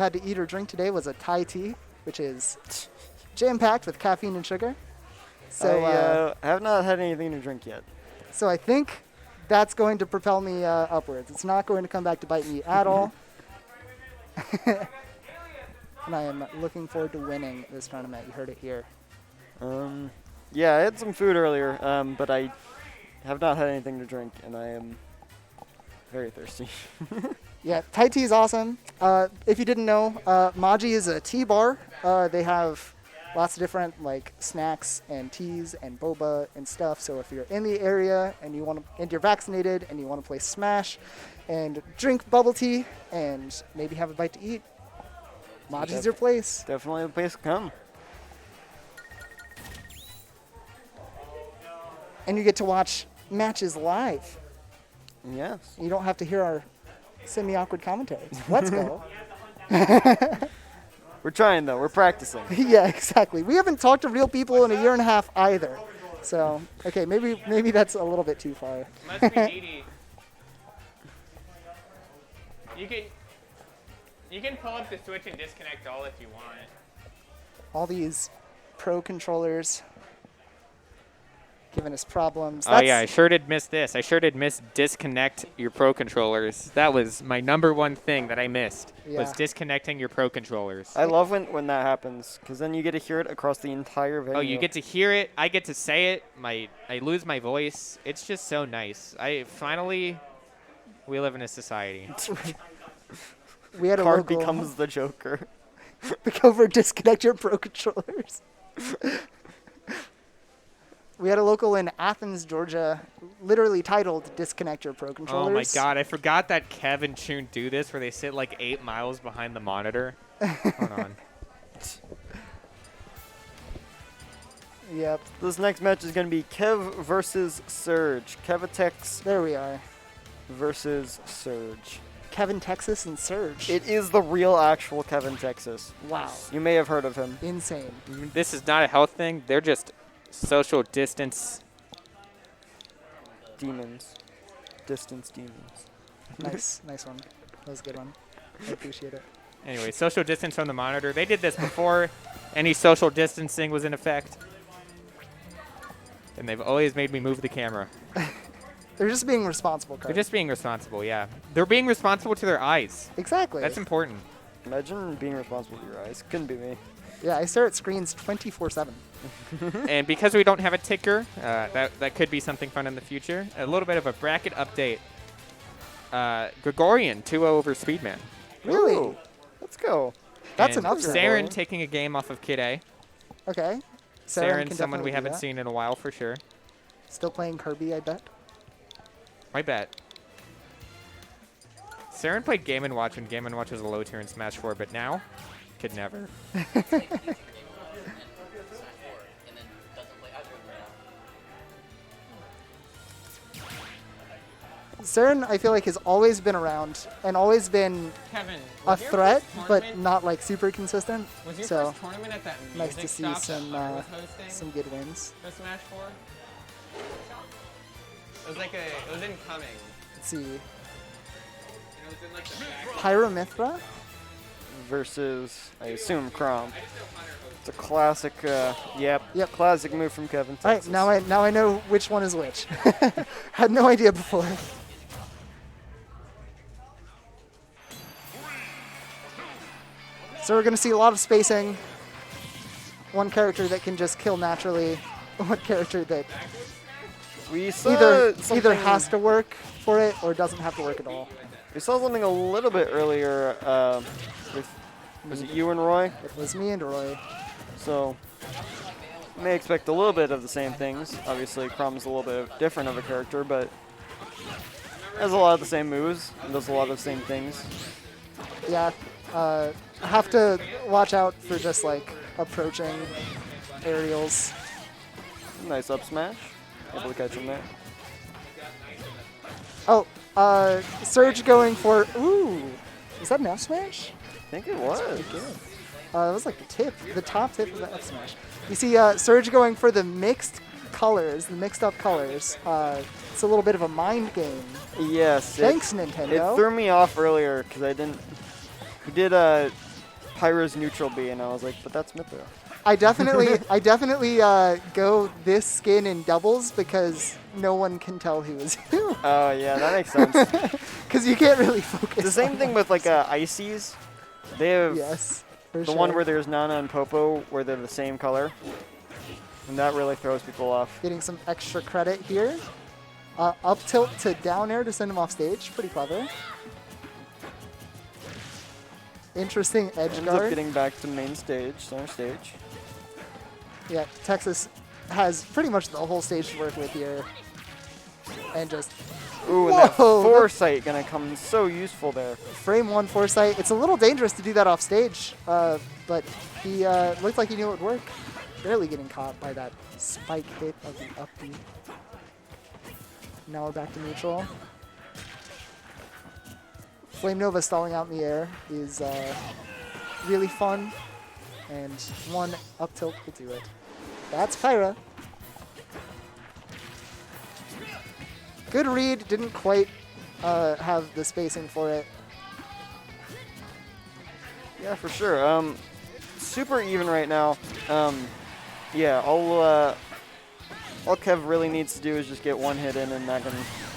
had to eat or drink today was a Thai tea, which is jam-packed with caffeine and sugar. So I have not had anything to drink yet. So I think that's going to propel me upwards. It's not going to come back to bite me at all. And I am looking forward to winning this tournament. You heard it here. Yeah, I had some food earlier, but I have not had anything to drink, and I am very thirsty. Yeah, Thai tea is awesome. If you didn't know, Maji is a tea bar. They have lots of different like snacks and teas and boba and stuff. So if you're in the area and you're vaccinated and you want to play Smash and drink bubble tea and maybe have a bite to eat, Maji's your place. Definitely the place to come. And you get to watch matches live. Yes. You don't have to hear our semi-awkward commentaries. Let's go. We're trying, though. We're practicing. Yeah, exactly. We haven't talked to real people in a year and a half either. So, okay, maybe that's a little bit too far. Must be DD. You can pull up the Switch and disconnect all if you want. All these pro controllers giving us problems. Oh yeah, I sure did miss this. I sure did miss disconnect your pro controllers. That was my #1 thing that I missed, was disconnecting your pro controllers. I love when that happens, because then you get to hear it across the entire venue. Oh, you get to hear it. I get to say it. I lose my voice. It's just so nice. We live in a society. We had a Card local becomes the Joker. go over disconnect your pro controllers. We had a local in Athens, Georgia, literally titled "Disconnect Your Pro Controllers." Oh my God! I forgot that Kev and Chun do this, where they sit like 8 miles behind the monitor. Hold on. Yep. This next match is going to be Kev versus Surge. Kevetex There we are. versus Surge. Kevin, Texas, and Surge. It is the real, actual Kevin, Texas. Wow. You may have heard of him. Insane. This is not a health thing. They're just social distance. Demons. Distance demons. Nice one. That was a good one. I appreciate it. Anyway, social distance from the monitor. They did this before any social distancing was in effect. And they've always made me move the camera. They're just being responsible, They're Carl. just being responsible, yeah. They're being responsible to their eyes. Exactly. That's important. Imagine being responsible for your eyes. Couldn't be me. Yeah, I stare at screens 24/7. And because we don't have a ticker, that could be something fun in the future. A little bit of a bracket update. Gregorian 2-0 over Speedman. Really? Ooh, let's go. That's And an upset. Saren taking a game off of Kid A. Okay. Saren, can someone we definitely do haven't that. seen in a while for sure. Still playing Kirby, I bet. I bet. Saren played Game & Watch when Game & Watch was a low tier in Smash 4, but now, could never. Saren, I feel like, has always been around and always been Kevin, a was your threat, first but tournament- not like super consistent. Was your So first tournament at that nice music to see shop that some Hunter was hosting some good wins. for Smash 4? It was incoming. Let's see. And it was in like the back. Pyromithra? Versus, I assume, Chrom. I just know Hunter hosted. It's a classic, yep, Classic move from Kevin, All right, Texas. now I know which one is which. Had no idea before. So we're going to see a lot of spacing. One character that can just kill naturally. One character that We saw either something- has to work for it or doesn't have to work at all. We saw something a little bit earlier with, was it you and Roy? It was me and Roy. So, may expect a little bit of the same things. Obviously, Chrom's a little bit different of a character, but has a lot of the same moves and does a lot of the same things. Yeah, have to watch out for just like approaching aerials. Nice up smash. Able to catch him there. Oh, Surge going for, ooh, is that an F smash? I think it was. It was like the top tip of the F smash. You see Surge going for the mixed colors, the mixed up colors. It's a little bit of a mind game. Yes. Thanks, It Nintendo. threw me off earlier because I didn't. He did Pyra's neutral B, and I was like, but that's Mythra. I definitely go this skin in doubles because no one can tell who is who. Oh yeah, that makes sense. Because you can't really focus. The same on thing that. with like Ices. They have Yes, for the sure. one where there's Nana and Popo where they're the same color, and that really throws people off. Getting some extra credit here. Up tilt to down air to send him off stage. Pretty clever. Interesting edge Ends up guard. getting back to main stage, center stage. Yeah, Texas has pretty much the whole stage to work with here. And just Ooh, and that Whoa, foresight gonna come so useful there. frame one foresight. It's a little dangerous to do that off stage, but he looked like he knew it would work. Barely getting caught by that spike hit of the up B. Now we're back to neutral. Flame Nova stalling out in the air is really fun, and one up tilt will do it. That's Pyra. Good read, didn't quite have the spacing for it. Yeah, for sure. Super even right now. Yeah, all Kev really needs to do is just get one hit in, and that can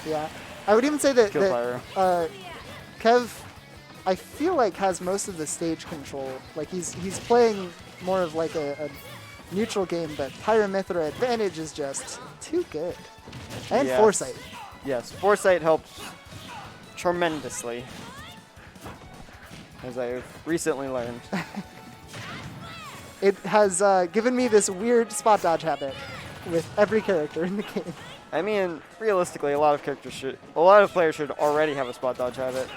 Yeah, I would even say that, kill Pyra. Kev, I feel like has most of the stage control. Like he's playing more of like a neutral game, but Pyra Mythra advantage is just too good. And Yes. foresight. Yes, foresight helps tremendously, as I've recently learned. It has given me this weird spot dodge habit with every character in the game. I mean, realistically, a lot of players should already have a spot dodge habit.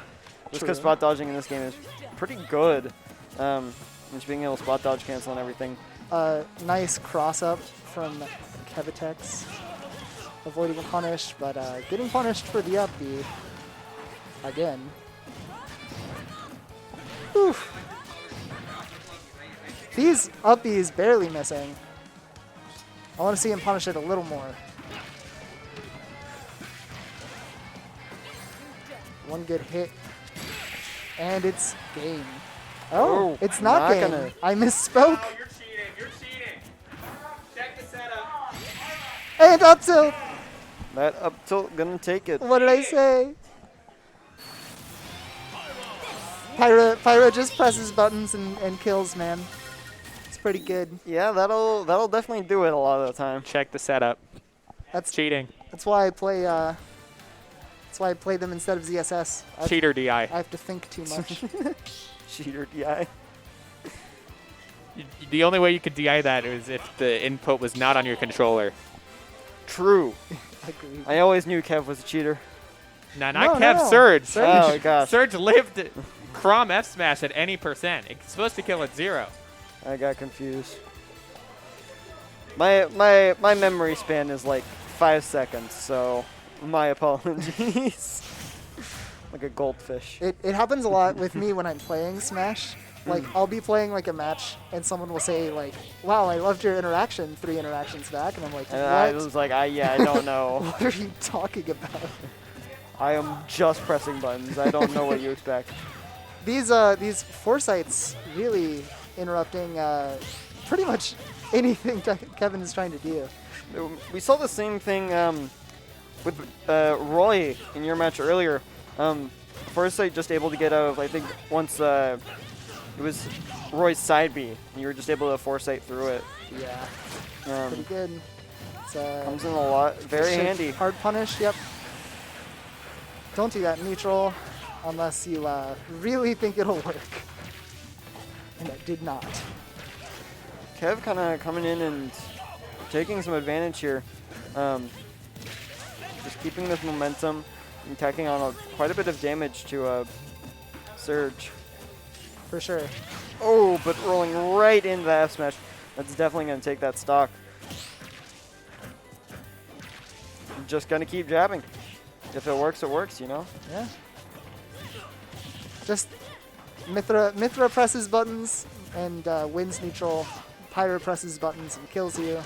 Just because True. spot dodging in this game is pretty good. Just being able to spot dodge cancel and everything. Nice cross up from Kevetex. Avoiding a punish, but getting punished for the up B again. Oof. These up Bs barely missing. I want to see him punish it a little more. One good hit, and it's game. Oh, Oh, it's not not game. gonna- I misspoke. Oh, you're cheating. You're cheating. Check the setup. And up tilt. That up tilt gonna take it. What did I say? Pyra just presses buttons and kills, man. It's pretty good. Yeah, that'll definitely do it a lot of the time. Check the setup. That's Cheating. that's why I play. That's why I play them instead of ZSS. Cheater DI. I have to think too much. Cheater DI. The only way you could DI that is if the input was not on your controller. True. Agreed. I always knew Kev was a cheater. Nah, not No, Kev, no. Surge. Oh gosh, Surge lived Chrom F smash at any percent. It's supposed to kill at 0. I got confused. My memory span is like 5 seconds, so my apologies. Like a goldfish. It happens a lot with me when I'm playing Smash. Like, Hmm. I'll be playing, like, a match, and someone will say, like, wow, I loved your interaction 3 interactions back. And I'm like, And I what? was like, yeah, I don't know. What are you talking about? I am just pressing buttons. I don't know what you expect. These foresights really interrupting pretty much anything Kevin is trying to do. We saw the same thing with Roy in your match earlier. Foresight just able to get out of, I think, once it was Roy's side B, and you were just able to foresight through it. Yeah, pretty good. It's, Comes in a lot. Very should- handy. Hard punish, yep. Don't do that neutral unless you really think it'll work. And it did not. Kev kind of coming in and taking some advantage here. Just keeping this momentum and tacking on quite a bit of damage to Surge. For sure. Oh, but rolling right into the F smash. That's definitely going to take that stock. Just going to keep jabbing. If it works, you know? Yeah. Just Mythra presses buttons and wins neutral. Pyra presses buttons and kills you.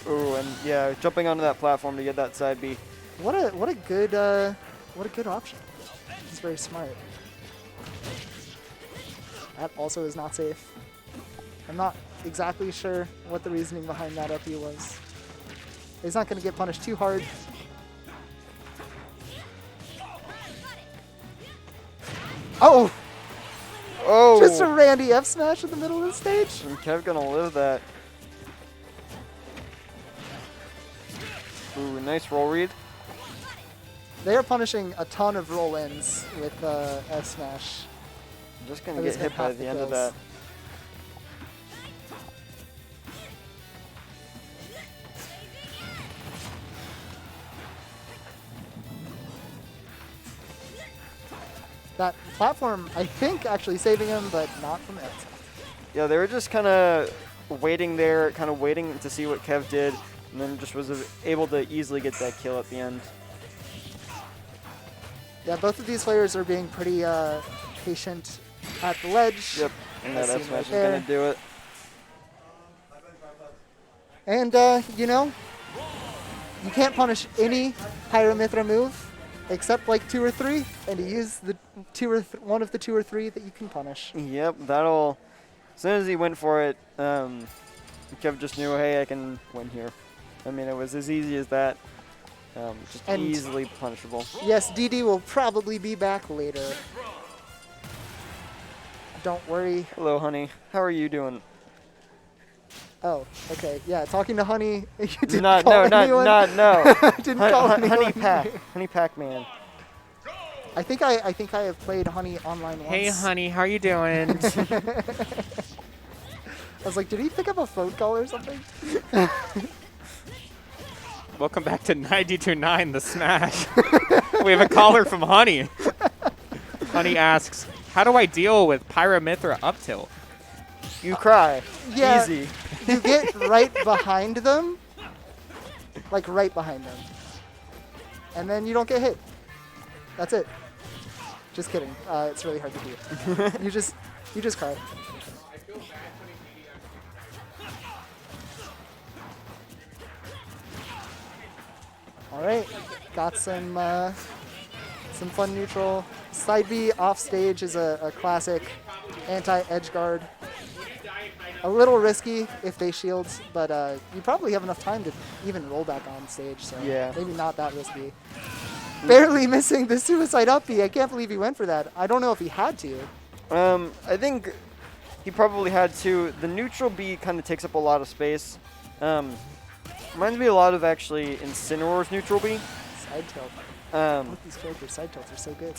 Ooh, and yeah, jumping onto that platform to get that side B. What a good option. He's very smart. That also is not safe. I'm not exactly sure what the reasoning behind that up B was. He's not going to get punished too hard. Oh! Oh! Just a Randy F smash in the middle of the stage. And Kev gonna live that. Ooh, nice roll read. They are punishing a ton of roll-ins with F smash. I'm just gonna That get is hit gonna by have the the end of kills. that. That platform, I think, actually saving him, but not from it. Yeah, they were just kind of waiting there, kind of waiting to see what Kev did, and then just was able to easily get that kill at the end. Yeah, both of these players are being pretty patient at the ledge. Yep, and As that F seen smash right is there. gonna do it. And, you know, you can't punish any Pyra/Mythra move except like 2 or 3, and you use the one of the 2 or 3 that you can punish. Yep, that'll. As soon as he went for it, Kev just knew, hey, I can win here. I mean, it was as easy as that. Just And- easily punishable. Yes, DD will probably be back later. Don't worry. Hello, honey. How are you doing? Oh, okay. Yeah, talking to Honey. You didn't No. call anyone? Didn't call Honey anyone. Honey Pac-Man. I think I have played Honey online once. Hey, honey, how you doing? I was like, did he pick up a phone call or something? Welcome back to 92.9 The Smash. We have a caller from Honey. Honey asks, how do I deal with Pyra/Mythra up tilt? You cry. Yeah. Easy. You get right behind them, like right behind them, and then you don't get hit. That's it. Just kidding. It's really hard to do. you just cry. All right, got some fun neutral. Side B off stage is a classic anti-edge guard. A little risky if they shield, but you probably have enough time to even roll back on stage, so Yeah. maybe not that risky. Barely missing the suicide up B. I can't believe he went for that. I don't know if he had to. I think he probably had to. The neutral B kind of takes up a lot of space. Reminds me a lot of actually Incineroar's neutral B. Side tilt. Both these characters' side tilts are so good.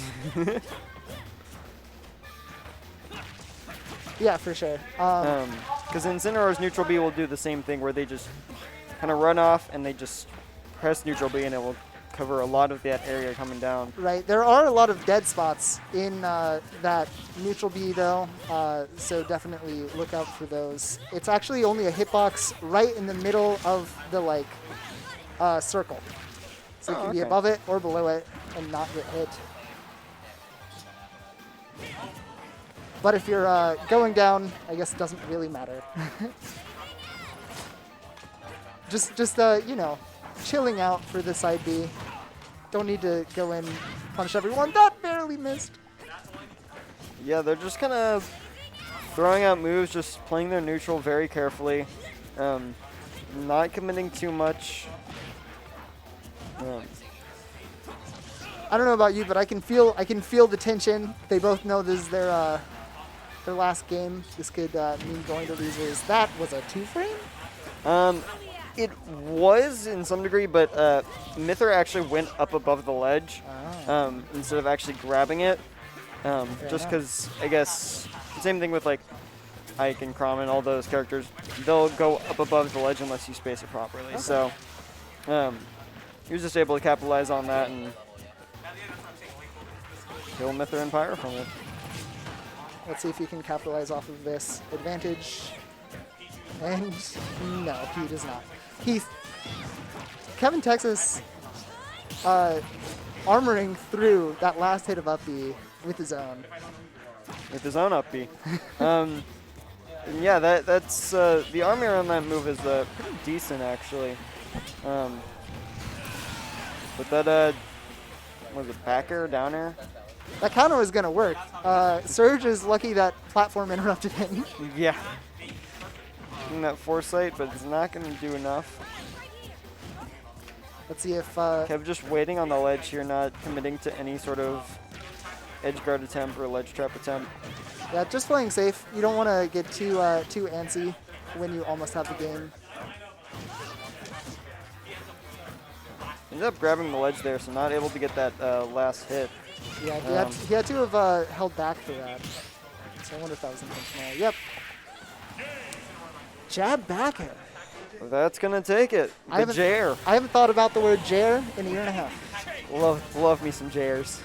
Yeah, for sure. Because Incineroar's neutral B will do the same thing where they just kind of run off and they just press neutral B and it will cover a lot of that area coming down. Right, there are a lot of dead spots in that neutral B though, so definitely look out for those. It's actually only a hitbox right in the middle of the circle. So you can be okay. above it or below it and not get hit. But if you're going down, I guess it doesn't really matter. just you know, chilling out for the side B. Don't need to go in, punish everyone. That barely missed. Yeah, they're just kind of throwing out moves, just playing their neutral very carefully, not committing too much. I don't know about you, but I can feel the tension. They both know this is their last game. This could mean going to losers. That was a 2-frame? It was in some degree, but Mythra actually went up above the ledge instead of actually grabbing it. Just because, I guess, same thing with like Ike and Chrom and all those characters. They'll go up above the ledge unless you space it properly. Okay. So he was just able to capitalize on that and kill Mythra and Pyra from it. Let's see if he can capitalize off of this advantage. And no, he does not. Kevetex armoring through that last hit of up B with his own. With his own up B. Yeah, that's the armor on that move is pretty decent actually. But that was it back air, down air? That counter was going to work. Surge is lucky that platform interrupted him. Yeah. And that foresight, but it's not going to do enough. Let's see if... Kev just waiting on the ledge here, not committing to any sort of edge guard attempt or ledge trap attempt. yeah, just playing safe. You don't want to get too antsy when you almost have the game. Ended up grabbing the ledge there, so not able to get that last hit. Yeah, he had to have held back for that. So I wonder if that was intentional. Yep. Jab back air. That's going to take it. The Jair. I haven't thought about the word jair in a year and a half. Love me some Jairs.